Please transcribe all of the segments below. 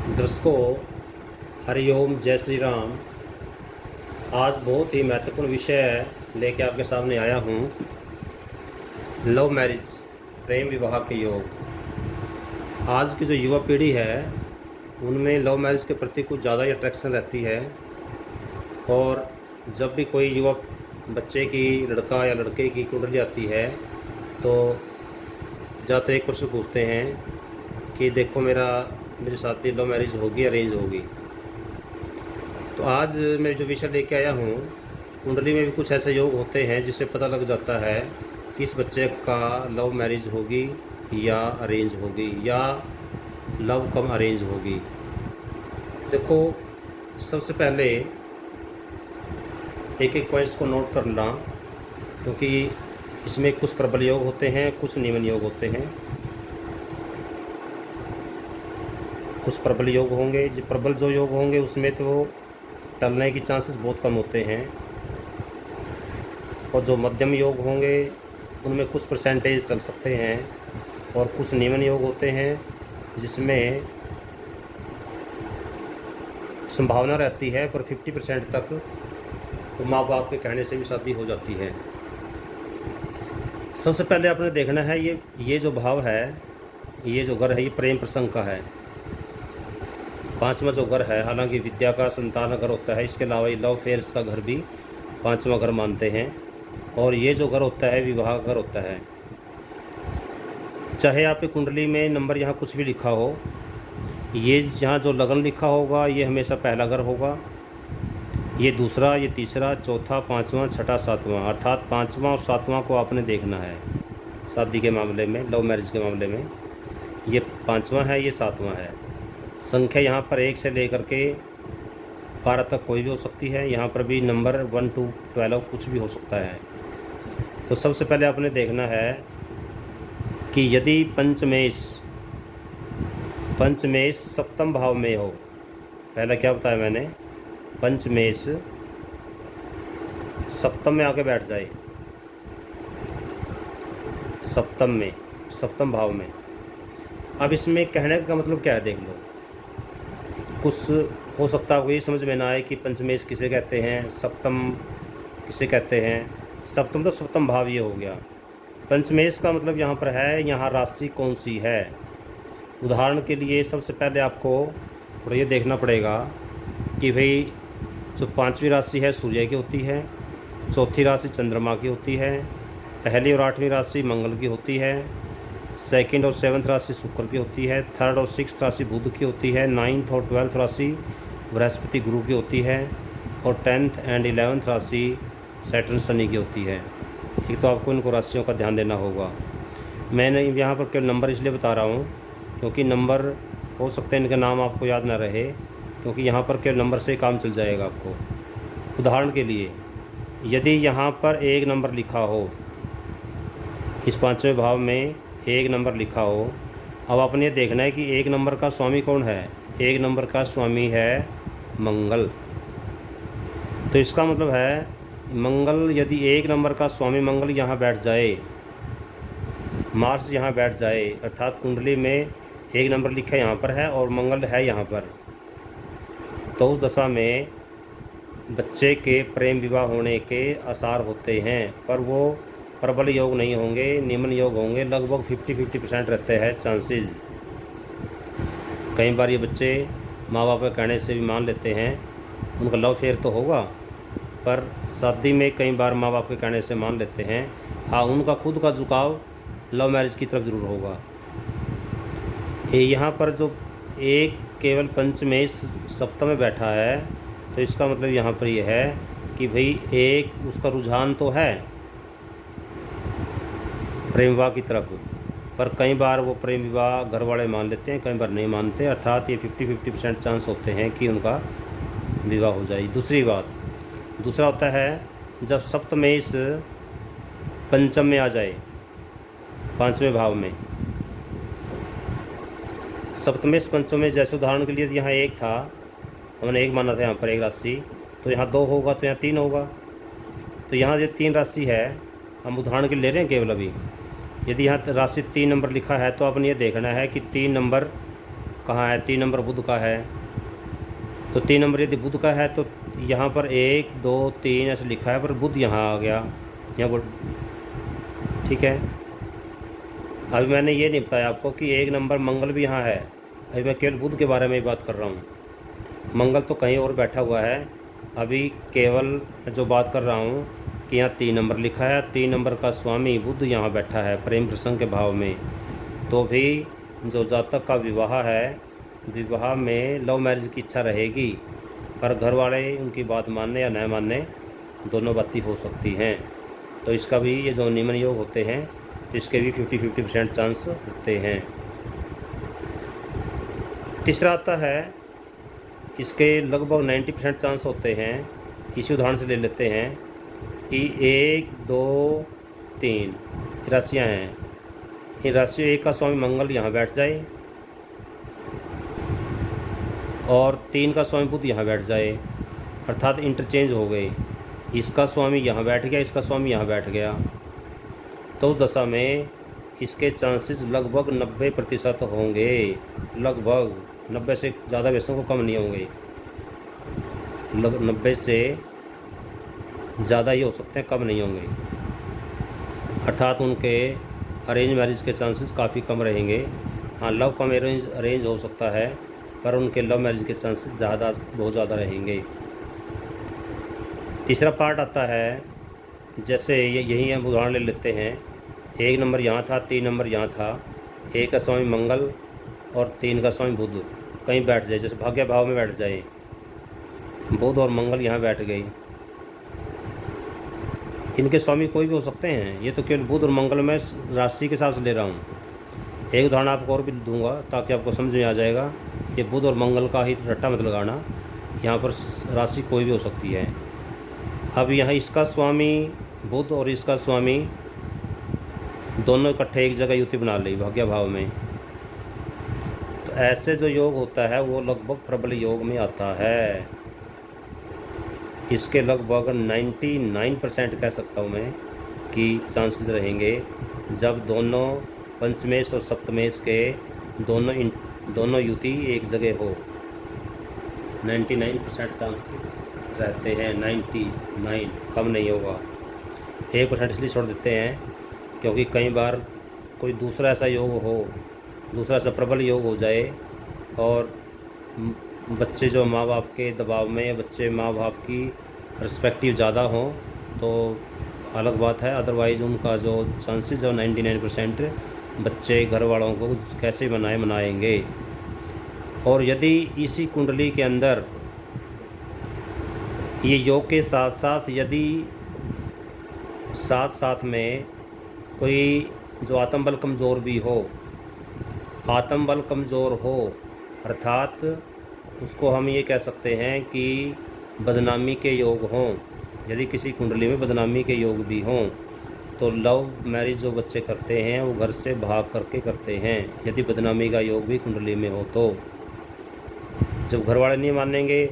दर्शकों, हरिओम, जय श्री राम। आज बहुत ही महत्वपूर्ण विषय लेके आपके सामने आया हूँ। लव मैरिज, प्रेम विवाह के योग। आज की जो युवा पीढ़ी है उनमें लव मैरिज के प्रति कुछ ज़्यादा ही अट्रैक्शन रहती है। और जब भी कोई युवा बच्चे की, लड़का या लड़के की कुंडली आती है तो ज़्यादातर एक क्वेश्चन पूछते हैं कि देखो मेरी शादी लव मैरिज होगी, अरेंज होगी। तो आज मैं जो विषय लेके आया हूँ, कुंडली में भी कुछ ऐसे योग होते हैं जिससे पता लग जाता है कि इस बच्चे का लव मैरिज होगी या अरेंज होगी, या लव कम अरेंज होगी। देखो, सबसे पहले एक एक पॉइंट्स को नोट करना, क्योंकि इसमें कुछ प्रबल योग होते हैं, कुछ निम्न योग होते हैं। कुछ प्रबल योग होंगे, जो प्रबल जो योग होंगे उसमें तो टलने की चांसेस बहुत कम होते हैं, और जो मध्यम योग होंगे उनमें कुछ परसेंटेज टल सकते हैं, और कुछ निम्न योग होते हैं जिसमें संभावना रहती है पर 50% तक तो माँ बाप के कहने से भी शादी हो जाती है। सबसे पहले आपने देखना है ये जो भाव है, ये जो घर है, ये प्रेम प्रसंग का है। पांचवा जो घर है, हालांकि विद्या का, संतान घर होता है, इसके अलावा ये लव अफेयर्स का घर भी पांचवा घर मानते हैं। और ये जो घर होता है, विवाह घर होता है। चाहे आपकी कुंडली में नंबर यहाँ कुछ भी लिखा हो, ये यहाँ जो लगन लिखा होगा ये हमेशा पहला घर होगा, ये दूसरा, ये तीसरा, चौथा, पाँचवा, छठा, सातवां, अर्थात पाँचवा और सातवां को आपने देखना है। शादी के मामले में, लव मैरिज के मामले में ये पाँचवा है, ये सातवां है। संख्या यहाँ पर 1 से लेकर के 12 तक कोई भी हो सकती है। यहाँ पर भी नंबर 1 to 12 कुछ भी हो सकता है। तो सबसे पहले आपने देखना है कि यदि पंचमेश सप्तम भाव में हो। पहला क्या बताया मैंने? पंचमेश सप्तम में आके बैठ जाए, सप्तम भाव में। अब इसमें कहने का मतलब क्या है, देख लो। कुछ हो सकता है आपको ये समझ में ना आए कि पंचमेश किसे कहते हैं, सप्तम किसे कहते हैं। सप्तम तो सप्तम भाव ये हो गया। पंचमेश का मतलब यहाँ पर है, यहाँ राशि कौन सी है। उदाहरण के लिए सबसे पहले आपको थोड़ा ये देखना पड़ेगा कि भाई जो 5वीं राशि है सूर्य की होती है, चौथी राशि चंद्रमा की होती है, पहली और 8वीं राशि मंगल की होती है, सेकंड और 7th राशि शुक्र की होती है, 3rd और 6th राशि बुध की होती है, 9th और 12th राशि बृहस्पति गुरु की होती है, और 10th एंड 11th राशि सैटर्न शनि की होती है। एक तो आपको इनको राशियों का ध्यान देना होगा। मैंने यहाँ पर केवल नंबर इसलिए बता रहा हूँ क्योंकि नंबर हो सकते हैं इनके नाम आपको याद ना रहे, क्योंकि यहाँ पर केवल नंबर से काम चल जाएगा आपको। उदाहरण के लिए यदि यहाँ पर 1 नंबर लिखा हो, इस 5वें भाव में 1 नंबर लिखा हो, अब आपने ये देखना है कि 1 नंबर का स्वामी कौन है। 1 नंबर का स्वामी है मंगल। तो इसका मतलब है मंगल, यदि 1 नंबर का स्वामी मंगल यहाँ बैठ जाए, मार्स यहाँ बैठ जाए, अर्थात कुंडली में 1 नंबर लिखा यहाँ पर है और मंगल है यहाँ पर, तो उस दशा में बच्चे के प्रेम विवाह होने के आसार होते हैं, पर वो प्रबल योग नहीं होंगे, निम्न योग होंगे। लगभग 50% रहते हैं चांसेस। कई बार ये बच्चे माँ बाप के कहने से भी मान लेते हैं, उनका लव फेयर तो होगा पर शादी में कई बार माँ बाप के कहने से मान लेते हैं। हाँ, उनका खुद का झुकाव लव मैरिज की तरफ ज़रूर होगा। यहाँ पर जो एक केवल पंचमेश सप्तम में बैठा है, तो इसका मतलब यहाँ पर यह है कि भाई एक उसका रुझान तो है प्रेम विवाह की तरफ, पर कई बार वो प्रेम विवाह घर वाले मान लेते हैं, कई बार नहीं मानते। अर्थात ये 50% चांस होते हैं कि उनका विवाह हो जाए। दूसरा होता है जब सप्तमेश पंचम में आ जाए, 5वें भाव में। सप्तमेश पंचम में, जैसे उदाहरण के लिए यहाँ 1 था, हमने 1 माना था यहाँ पर 1 राशि, तो यहाँ 2 होगा, तो यहाँ 3 होगा। तो यहाँ ये 3 राशि है, हम उदाहरण के लिए ले रहे हैं केवल अभी। यदि यहाँ राशि 3 नंबर लिखा है तो आपने ये देखना है कि 3 नंबर कहाँ है, 3 नंबर बुध का है। तो 3 नंबर यदि बुध का है तो यहाँ पर 1 2 3 ऐसे लिखा है, पर बुध यहाँ आ गया, यहाँ पर। ठीक है, अभी मैंने ये नहीं बताया आपको कि 1 नंबर मंगल भी यहाँ है। अभी मैं केवल बुध के बारे में ही बात कर रहा हूँ, मंगल तो कहीं और बैठा हुआ है। अभी केवल जो बात कर रहा हूँ कि यहाँ 3 नंबर लिखा है, 3 नंबर का स्वामी बुध यहाँ बैठा है प्रेम प्रसंग के भाव में। तो भी जो जातक का विवाह है, विवाह में लव मैरिज की इच्छा रहेगी, पर घर वाले उनकी बात मानने या न मानने, दोनों बातें हो सकती हैं। तो इसका भी ये जो निमन योग होते हैं तो इसके भी 50-50% चांस होते हैं। तीसरा आता है, इसके लगभग 90% चांस होते हैं। इसी उदाहरण से ले लेते हैं कि 1 2 3 राशियाँ हैं, इन राशियों 1 का स्वामी मंगल यहाँ बैठ जाए और 3 का स्वामी बुध यहाँ बैठ जाए, अर्थात इंटरचेंज हो गए। इसका स्वामी यहाँ बैठ गया, इसका स्वामी यहाँ बैठ गया, तो उस दशा में इसके चांसेस लगभग 90% होंगे। लगभग 90 से ज़्यादा वैसों को कम नहीं होंगे, 90 से ज़्यादा ही हो सकते हैं, कम नहीं होंगे। अर्थात उनके अरेंज मैरिज के चांसेस काफ़ी कम रहेंगे। हाँ, लव कम अरेंज हो सकता है, पर उनके लव मैरिज के चांसेस बहुत ज़्यादा रहेंगे। तीसरा पार्ट आता है, जैसे यही हम उदाहरण ले लेते हैं। 1 नंबर यहाँ था, 3 नंबर यहाँ था, 1 का स्वामी मंगल और 3 का स्वामी बुध कहीं बैठ जाए, जैसे भाग्य भाव में बैठ जाए, बुध और मंगल यहाँ बैठ गई। इनके स्वामी कोई भी हो सकते हैं, ये तो केवल बुध और मंगल में राशि के हिसाब से ले रहा हूँ। एक उदाहरण आपको और भी दूंगा ताकि आपको समझ में आ जाएगा। ये बुध और मंगल का ही तो रट्टा मत लगाना, यहाँ पर राशि कोई भी हो सकती है। अब यहाँ इसका स्वामी बुध और इसका स्वामी दोनों इकट्ठे एक जगह युति बना ली भाग्य भाव में, तो ऐसे जो योग होता है वो लगभग प्रबल योग में आता है। इसके लगभग 99% कह सकता हूँ मैं कि चांसेस रहेंगे जब दोनों पंचमेश और सप्तमेश के दोनों युति एक जगह हो। 99% चांसेस रहते हैं, 99, कम नहीं होगा। 1% इसलिए छोड़ देते हैं क्योंकि कई बार कोई दूसरा ऐसा योग हो, दूसरा ऐसा प्रबल योग हो जाए और बच्चे जो माँ बाप के दबाव में या बच्चे माँ बाप की रिस्पेक्टिव ज़्यादा हों तो अलग बात है। अदरवाइज़ उनका जो चांसेस है 99% बच्चे घर वालों को कैसे मनाएंगे। और यदि इसी कुंडली के अंदर ये योग के साथ साथ यदि साथ में कोई जो आत्मबल कमज़ोर भी हो, आत्मबल कमज़ोर हो, अर्थात उसको हम ये कह सकते हैं कि बदनामी के योग हों। यदि किसी कुंडली में बदनामी के योग भी हों तो लव मैरिज जो बच्चे करते हैं वो घर से भाग करके करते हैं। यदि बदनामी का योग भी कुंडली में हो तो जब घर वाले नहीं मानेंगे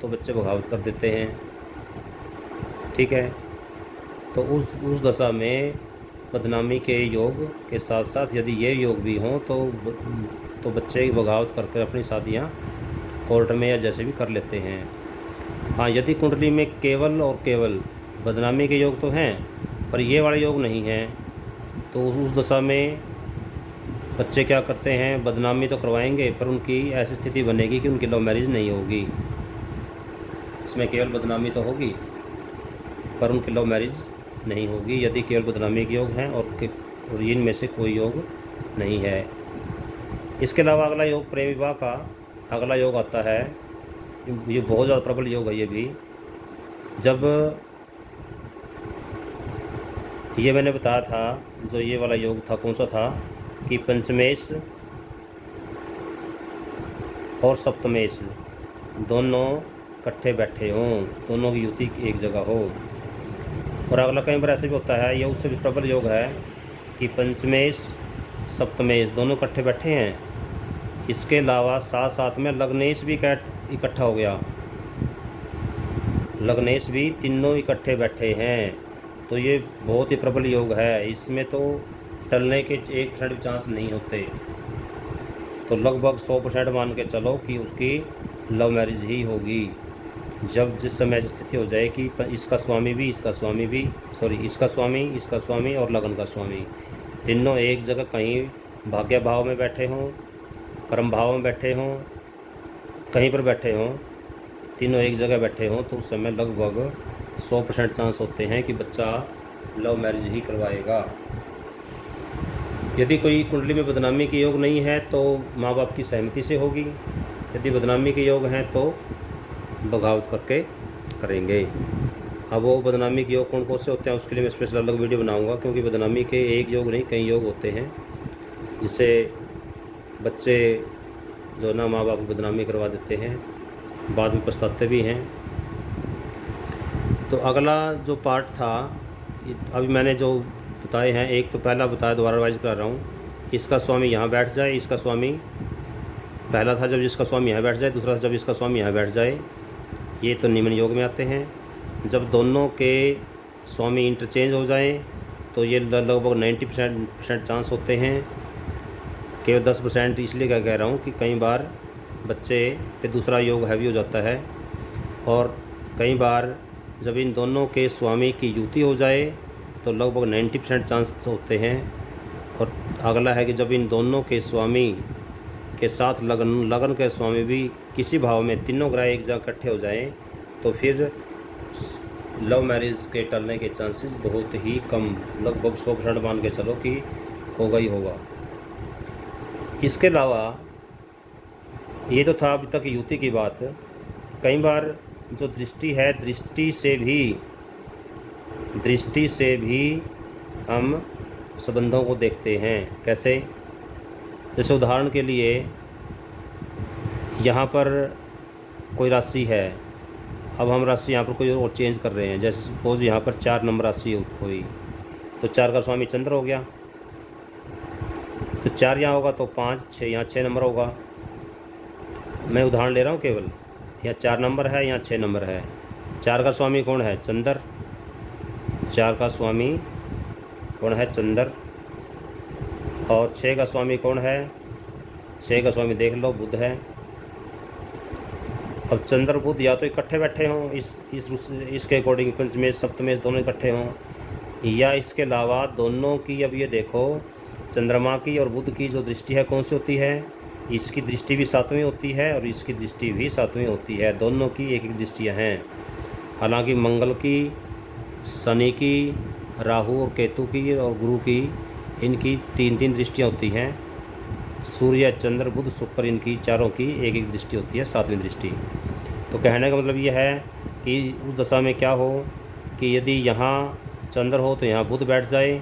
तो बच्चे बगावत कर देते हैं। ठीक है, तो उस दशा में बदनामी के योग के साथ साथ यदि ये योग भी हों तो बच्चे बगावत करके अपनी शादियां कोर्ट में या जैसे भी कर लेते हैं। हाँ, यदि कुंडली में केवल और केवल बदनामी के योग तो हैं पर ये वाले योग नहीं हैं तो उस दशा में बच्चे क्या करते हैं, बदनामी तो करवाएंगे पर उनकी ऐसी स्थिति बनेगी कि उनकी लव मैरिज नहीं होगी। इसमें केवल बदनामी तो होगी पर उनकी लव मैरिज नहीं होगी यदि केवल बदनामी के योग हैं और इनमें से कोई योग नहीं है। इसके अलावा अगला योग प्रेम विवाह का अगला योग आता है। ये बहुत ज़्यादा प्रबल योग है। ये भी जब ये मैंने बताया था, जो ये वाला योग था कौन सा था कि पंचमेश और सप्तमेश दोनों इकट्ठे बैठे हों, दोनों की युति एक जगह हो। और अगला कई बार ऐसे भी होता है, ये उससे भी प्रबल योग है कि पंचमेश सप्तमेश दोनों इकट्ठे बैठे हैं। इसके अलावा साथ में लग्नेश भी इकट्ठा हो गया, लग्नेश भी तीनों इकट्ठे बैठे हैं। तो ये बहुत ही प्रबल योग है। इसमें तो टलने के 1% भी चांस नहीं होते। तो लगभग 100% मान के चलो कि उसकी लव मैरिज ही होगी। जब जिस समय ऐसी स्थिति हो जाए कि इसका स्वामी भी इसका स्वामी और लगन का स्वामी तीनों एक जगह कहीं भाग्य भाव में बैठे हों, कर्म भाव में बैठे हों, कहीं पर बैठे हों, तीनों एक जगह बैठे हों, तो उस समय लगभग 100% चांस होते हैं कि बच्चा लव मैरिज ही करवाएगा। यदि कोई कुंडली में बदनामी के योग नहीं है तो माँ बाप की सहमति से होगी। यदि बदनामी के योग हैं तो बगावत करके करेंगे। अब वो बदनामी के योग कौन कौन से होते हैं उसके लिए मैं स्पेशल अलग वीडियो बनाऊंगा, क्योंकि बदनामी के एक योग नहीं कई योग होते हैं जिससे बच्चे जो ना माँ बाप को बदनामी करवा देते हैं, बाद में पछताते भी हैं। तो अगला जो पार्ट था, अभी मैंने जो बताए हैं, एक तो पहला बताया, दोबारा रिवाइज कर रहा हूँ। इसका स्वामी यहाँ बैठ जाए, इसका स्वामी पहला था जब जिसका स्वामी यहाँ बैठ जाए, दूसरा था जब इसका स्वामी यहाँ बैठ जाए, ये तो निम्न योग में आते हैं। जब दोनों के स्वामी इंटरचेंज हो जाएं तो ये लगभग 90% चांस होते हैं। केवल 10% इसलिए क्या कह रहा हूँ कि कई बार बच्चे पे दूसरा योग हैवी हो जाता है, और कई बार जब इन दोनों के स्वामी की युति हो जाए तो लगभग 90% चांस होते हैं। और अगला है कि जब इन दोनों के स्वामी के साथ लगन के स्वामी भी किसी भाव में तीनों ग्रह एक जगह इकट्ठे हो जाएं तो फिर लव मैरिज के टलने के चांसेस बहुत ही कम, लगभग 100% मान के चलो कि होगा ही होगा। इसके अलावा ये तो था अभी तक युति की बात। कई बार जो दृष्टि है, दृष्टि से भी हम संबंधों को देखते हैं। कैसे? जैसे उदाहरण के लिए यहाँ पर कोई राशि है, अब हम राशि यहाँ पर कोई और चेंज कर रहे हैं। जैसे सपोज यहाँ पर 4 नंबर राशि हुई तो 4 का स्वामी चंद्र हो गया, तो 4 यहाँ होगा तो 5, 6 यहाँ 6 नंबर होगा। मैं उदाहरण ले रहा हूँ केवल, यहाँ 4 नंबर है, यहाँ 6 नंबर है। 4 का स्वामी कौन है? चंद्र। 4 का स्वामी कौन है? चंद्र। और 6 का स्वामी कौन है? 6 का स्वामी देख लो, बुध है। अब चंद्र बुध या तो इकट्ठे बैठे हों इसके अकॉर्डिंग, पंचमेश सप्तमेश दोनों इकट्ठे हों, या इसके अलावा दोनों की, अब ये देखो चंद्रमा की और बुध की जो दृष्टि है कौन सी होती है? इसकी दृष्टि भी 7वीं होती है और इसकी दृष्टि भी 7वीं होती है। दोनों की एक एक दृष्टियाँ हैं। हालांकि मंगल की, शनि की, राहु और केतु की और गुरु की, इनकी 3 दृष्टियाँ होती हैं। सूर्य, चंद्र, बुध, शुक्र, इनकी चारों की एक एक दृष्टि होती है, 7वीं दृष्टि। तो कहने का मतलब ये है कि उस दशा में क्या हो कि यदि यहाँ चंद्र हो तो यहाँ बुध बैठ जाए,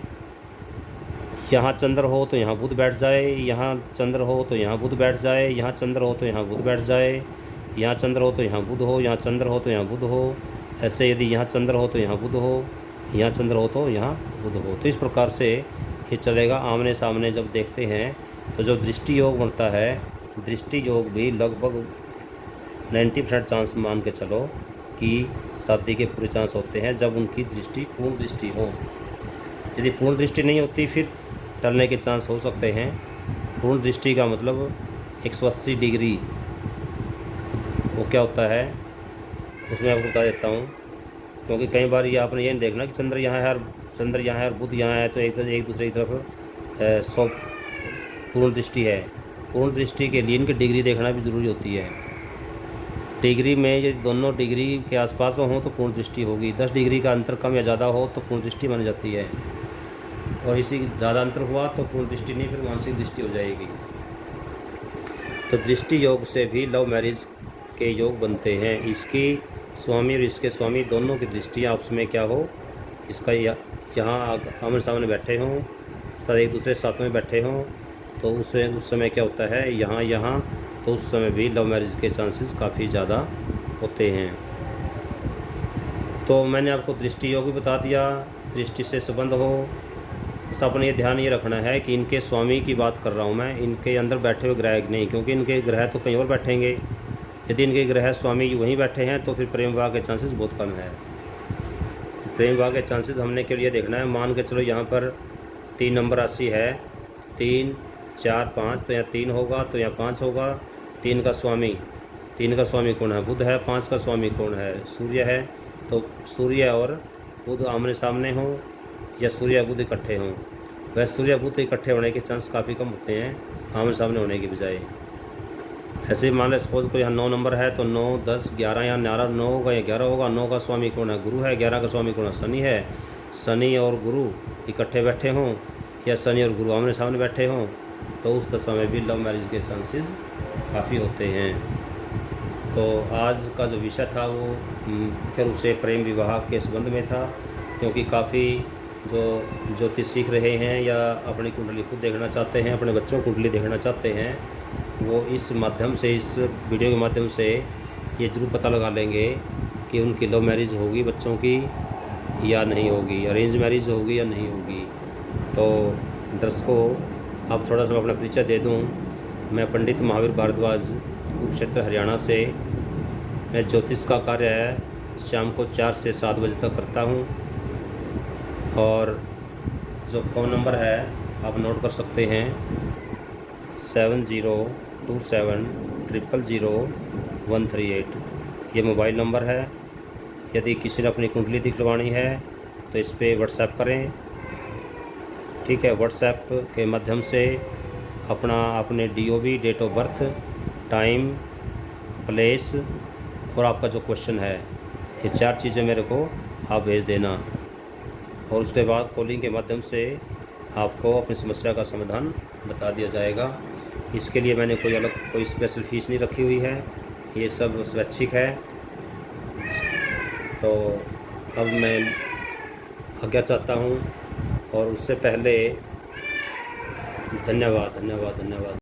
यहाँ चंद्र हो तो यहाँ बुध बैठ जाए, यहाँ चंद्र हो तो यहाँ बुध बैठ जाए, यहाँ चंद्र हो तो यहाँ बुध बैठ जाए, यहाँ चंद्र हो तो यहाँ बुध हो, यहाँ चंद्र हो तो यहाँ बुध हो। ऐसे यदि यहाँ चंद्र हो तो यहाँ बुध हो, यहाँ चंद्र हो तो यहाँ बुध हो। तो इस प्रकार से ये चलेगा। आमने सामने जब देखते हैं तो जो दृष्टि योग बनता है, दृष्टि योग भी लगभग 90% चांस मान के चलो कि शादी के पूरे चांस होते हैं जब उनकी दृष्टि पूर्ण दृष्टि हो। यदि पूर्ण दृष्टि नहीं होती फिर टलने के चांस हो सकते हैं। पूर्ण दृष्टि का मतलब 180 डिग्री वो क्या होता है उसमें आपको बता देता हूँ, क्योंकि कई बार ये आपने ये नहीं देखना कि चंद्र यहाँ है और बुध यहाँ है तो एक दूसरे की तरफ 100 पूर्ण दृष्टि है। पूर्ण दृष्टि के लिए इनकी डिग्री देखना भी ज़रूरी होती है। डिग्री में यदि दोनों डिग्री के आसपास हों तो पूर्ण दृष्टि होगी। 10 डिग्री का अंतर कम या ज़्यादा हो तो पूर्ण दृष्टि मानी जाती है, और इसी ज़्यादा अंतर हुआ तो पूर्ण दृष्टि नहीं, फिर मानसिक दृष्टि हो जाएगी। तो दृष्टि योग से भी लव मैरिज के योग बनते हैं। इसकी स्वामी और इसके स्वामी दोनों की दृष्टि आपस में क्या हो, इसका यहाँ आमने सामने बैठे हों तथा एक दूसरे साथ में बैठे हों तो उस समय क्या होता है, यहाँ तो उस समय भी लव मैरिज के चांसेस काफ़ी ज़्यादा होते हैं। तो मैंने आपको दृष्टि योग भी बता दिया, दृष्टि से संबंध हो। बस अपने ये ध्यान ये रखना है कि इनके स्वामी की बात कर रहा हूँ मैं, इनके अंदर बैठे हुए ग्रह नहीं, क्योंकि इनके ग्रह तो कहीं और बैठेंगे। यदि इनके ग्रह स्वामी वहीं बैठे हैं तो फिर प्रेम विवाह के चांसेस बहुत कम है। प्रेम विवाह के चांसेस हमने के लिए देखना है। मान के चलो यहाँ पर 3 नंबर राशि है, 3, 4 5, तो यहाँ 3 होगा, तो यहाँ 5 होगा। 3 का स्वामी कौन है? बुध है। 5 का स्वामी कौन है? सूर्य है। तो सूर्य और बुध आमने सामने हों या सूर्य बुध इकट्ठे हों। वैसे सूर्य बुध इकट्ठे होने के चांस काफ़ी कम होते हैं आमने सामने होने के बजाय। ऐसे ही मान लो सपोज को यहाँ 9 नंबर है, तो 9 10 11, यहाँ 9 होगा या 11 होगा। 9 का स्वामी कौन है? गुरु है। 11 का स्वामी कौन है? शनि है। शनि और गुरु इकट्ठे बैठे हों या शनि और गुरु आमने सामने बैठे हों, तो उस दशा में भी लव मैरिज के चांसेस काफ़ी होते हैं। तो आज का जो विषय था वो मुख्य रूप से प्रेम विवाह के संबंध में था, क्योंकि काफ़ी जो ज्योतिष सीख रहे हैं या अपनी कुंडली खुद देखना चाहते हैं, अपने बच्चों की कुंडली देखना चाहते हैं, वो इस माध्यम से, इस वीडियो के माध्यम से ये ज़रूर पता लगा लेंगे कि उनकी लव मैरिज होगी बच्चों की या नहीं होगी, अरेंज मैरिज होगी या नहीं होगी। तो दर्शकों, अब थोड़ा सा अपना परिचय दे दूं। मैं पंडित महावीर भारद्वाज, कुरुक्षेत्र हरियाणा से। मैं ज्योतिष का कार्य शाम को 4 से 7 बजे तक करता हूं। और जो फ़ोन नंबर है आप नोट कर सकते हैं, 7027000138। ये मोबाइल नंबर है। यदि किसी ने अपनी कुंडली दिखलवानी है तो इस पर व्हाट्सएप करें, ठीक है। व्हाट्सएप के माध्यम से अपने DOB, date of birth, time, place और आपका जो क्वेश्चन है, ये 4 चीज़ें मेरे को आप भेज देना। और उसके बाद कॉलिंग के माध्यम से आपको अपनी समस्या का समाधान बता दिया जाएगा। इसके लिए मैंने कोई स्पेशल फ़ीस नहीं रखी हुई है, ये सब स्वैच्छिक है। तो अब मैं आज्ञा चाहता हूँ, और उससे पहले धन्यवाद।